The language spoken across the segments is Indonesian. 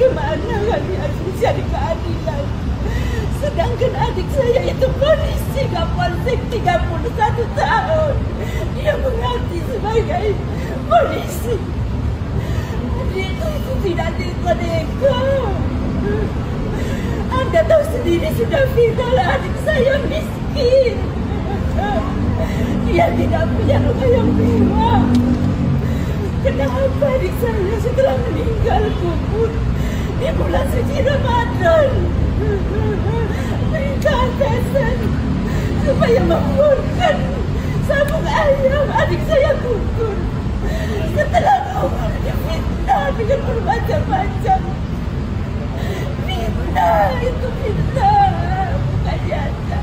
Bagaimana kami harus mencari keadilan? Sedangkan adik saya itu polisi Kapolsek 31 tahun. Dia mengabdi sebagai polisi. Itu tidak neka. Anda tahu sendiri sudah viral, adik saya miskin. Dia tidak punya rumah yang mewah. Kenapa adik saya setelah meninggal kubur di bulan suci Ramadan berkatasan supaya membuatkan sabung ayam adik saya kubur. Setelah kubur difitnah dengan bermacam-macam. Fitnah itu fitnah, bukan nyata.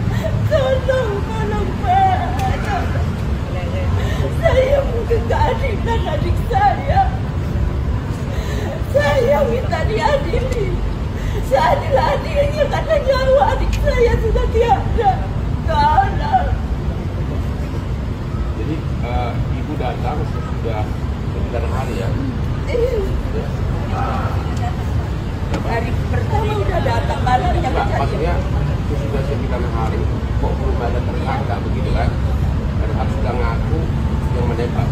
Tolong Pak. Saya bukan keadilan adik saya. Saya minta diadili seadil-adilnya karena nyawa adik saya sudah tiada. Tolong. Jadi ibu datang sesudah 9 hari ya? Hari pertama udah datang malamnya kejadian. Maksudnya sesudah 9 hari kok belum ada tersangka begitu kan? Padahal sudah ngaku yang menembak.